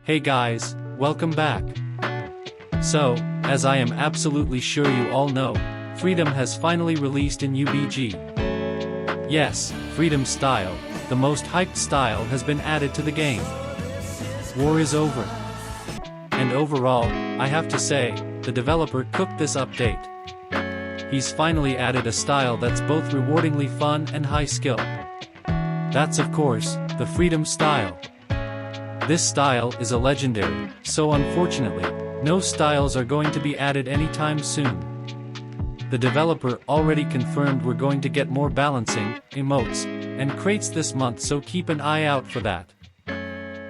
Hey guys, welcome back. So, as I am absolutely sure you all know, Freedom has finally released in UBG. Yes, Freedom Style, the most hyped style, has been added to the game. War is over. And overall, I have to say, the developer cooked this update. He's finally added a style that's both rewardingly fun and high skill. That's of course, the Freedom Style. This style is a legendary, so unfortunately, no styles are going to be added anytime soon. The developer already confirmed we're going to get more balancing, emotes, and crates this month, so keep an eye out for that.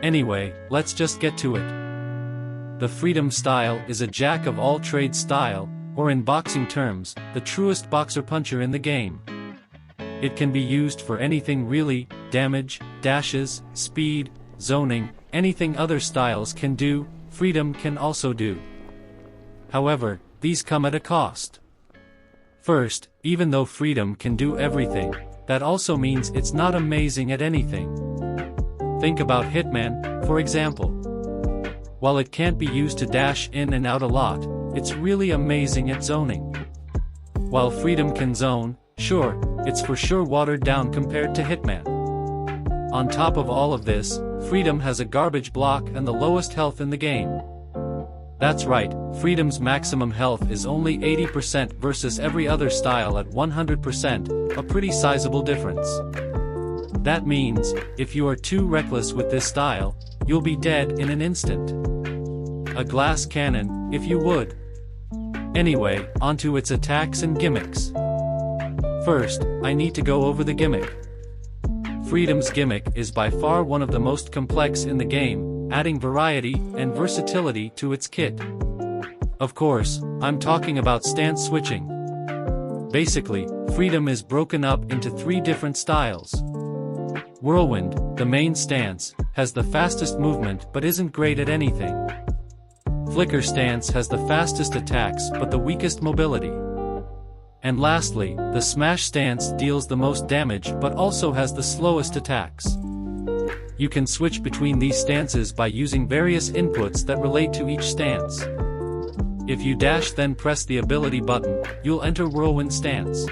Anyway, let's just get to it. The Freedom Style is a jack-of-all-trades style, or in boxing terms, the truest boxer-puncher in the game. It can be used for anything really: damage, dashes, speed, zoning, anything other styles can do, Freedom can also do. However, these come at a cost. First, even though Freedom can do everything, that also means it's not amazing at anything. Think about Hitman, for example. While it can't be used to dash in and out a lot, it's really amazing at zoning. While Freedom can zone, sure, it's for sure watered down compared to Hitman. On top of all of this, Freedom has a garbage block and the lowest health in the game. That's right, Freedom's maximum health is only 80% versus every other style at 100%, a pretty sizable difference. That means, if you are too reckless with this style, you'll be dead in an instant. A glass cannon, if you would. Anyway, onto its attacks and gimmicks. First, I need to go over the gimmick. Freedom's gimmick is by far one of the most complex in the game, adding variety and versatility to its kit. Of course, I'm talking about stance switching. Basically, Freedom is broken up into 3 different styles. Whirlwind, the main stance, has the fastest movement but isn't great at anything. Flicker stance has the fastest attacks but the weakest mobility. And lastly, the smash stance deals the most damage but also has the slowest attacks. You can switch between these stances by using various inputs that relate to each stance. If you dash then press the ability button, you'll enter Whirlwind stance.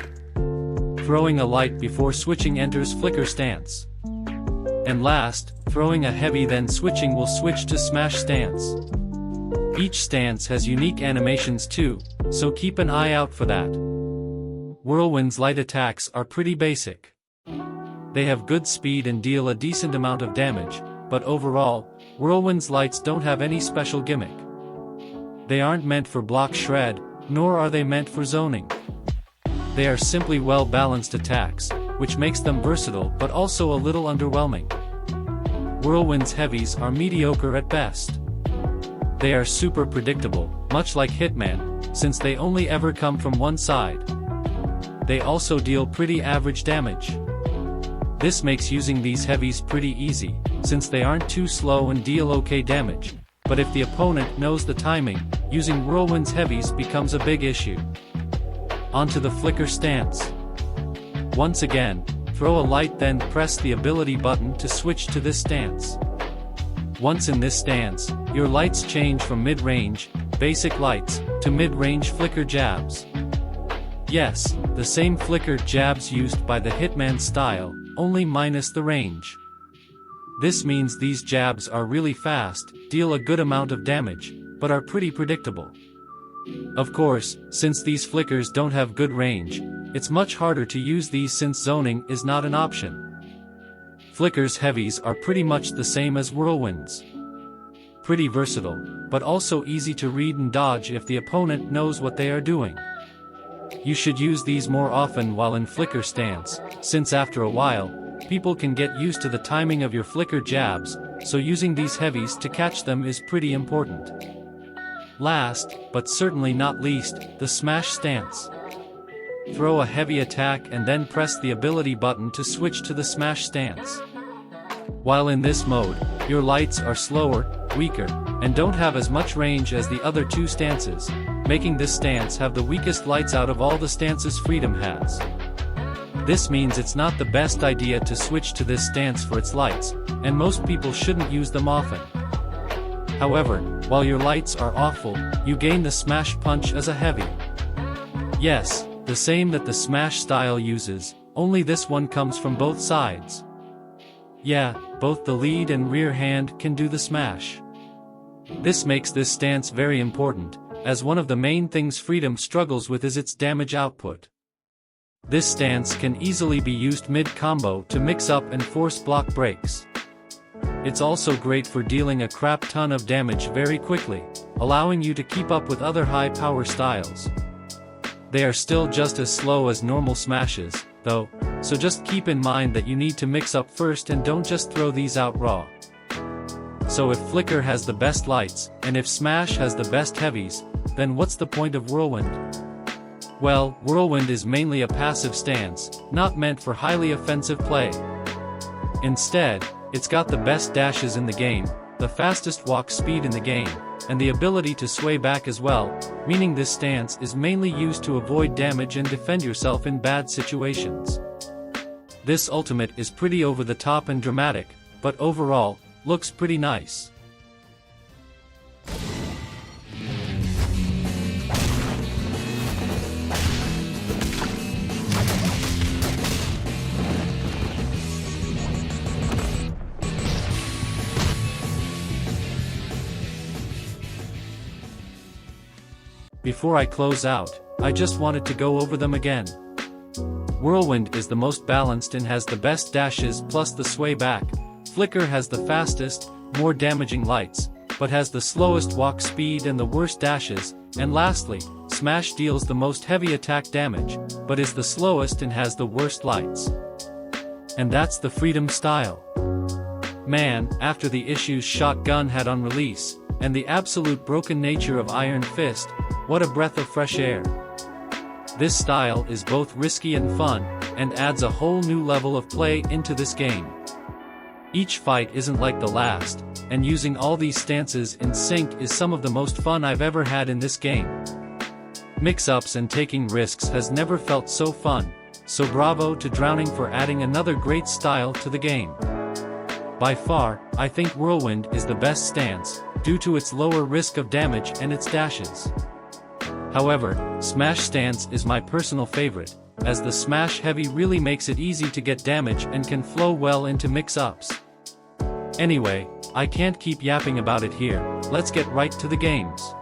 Throwing a light before switching enters Flicker stance. And last, throwing a heavy then switching will switch to smash stance. Each stance has unique animations too, so keep an eye out for that. Whirlwind's light attacks are pretty basic. They have good speed and deal a decent amount of damage, but overall, Whirlwind's lights don't have any special gimmick. They aren't meant for block shred, nor are they meant for zoning. They are simply well-balanced attacks, which makes them versatile but also a little underwhelming. Whirlwind's heavies are mediocre at best. They are super predictable, much like Hitman, since they only ever come from one side. They also deal pretty average damage. This makes using these heavies pretty easy, since they aren't too slow and deal okay damage, but if the opponent knows the timing, using Whirlwind's heavies becomes a big issue. Onto the Flicker stance. Once again, throw a light then press the ability button to switch to this stance. Once in this stance, your lights change from mid-range, basic lights, to mid-range flicker jabs. Yes, the same flicker jabs used by the Hitman style, only minus the range. This means these jabs are really fast, deal a good amount of damage, but are pretty predictable. Of course, since these flickers don't have good range, it's much harder to use these since zoning is not an option. Flicker's heavies are pretty much the same as Whirlwind's. Pretty versatile, but also easy to read and dodge if the opponent knows what they are doing. You should use these more often while in Flicker stance, since after a while, people can get used to the timing of your flicker jabs, so using these heavies to catch them is pretty important. Last, but certainly not least, the smash stance. Throw a heavy attack and then press the ability button to switch to the smash stance. While in this mode, your lights are slower, weaker, and don't have as much range as the other 2 stances, making this stance have the weakest lights out of all the stances Freedom has. This means it's not the best idea to switch to this stance for its lights, and most people shouldn't use them often. However, while your lights are awful, you gain the smash punch as a heavy. Yes, the same that the smash style uses, only this one comes from both sides. Yeah, both the lead and rear hand can do the smash. This makes this stance very important, as one of the main things Freedom struggles with is its damage output. This stance can easily be used mid-combo to mix up and force block breaks. It's also great for dealing a crap ton of damage very quickly, allowing you to keep up with other high-power styles. They are still just as slow as normal smashes, though, so just keep in mind that you need to mix up first and don't just throw these out raw. So if Flicker has the best lights, and if Smash has the best heavies, then what's the point of Whirlwind? Well, Whirlwind is mainly a passive stance, not meant for highly offensive play. Instead, it's got the best dashes in the game, the fastest walk speed in the game, and the ability to sway back as well, meaning this stance is mainly used to avoid damage and defend yourself in bad situations. This ultimate is pretty over the top and dramatic, but overall, looks pretty nice. Before I close out, I just wanted to go over them again. Whirlwind is the most balanced and has the best dashes plus the sway back. Flicker has the fastest, more damaging lights, but has the slowest walk speed and the worst dashes, and lastly, Smash deals the most heavy attack damage, but is the slowest and has the worst lights. And that's the Freedom style. Man, after the issues Shotgun had on release, and the absolute broken nature of Iron Fist, what a breath of fresh air. This style is both risky and fun, and adds a whole new level of play into this game. Each fight isn't like the last, and using all these stances in sync is some of the most fun I've ever had in this game. Mix-ups and taking risks has never felt so fun, so bravo to Drowning for adding another great style to the game. By far, I think Whirlwind is the best stance, due to its lower risk of damage and its dashes. However, Smash stance is my personal favorite, as the Smash Heavy really makes it easy to get damage and can flow well into mix-ups. Anyway, I can't keep yapping about it here, let's get right to the games.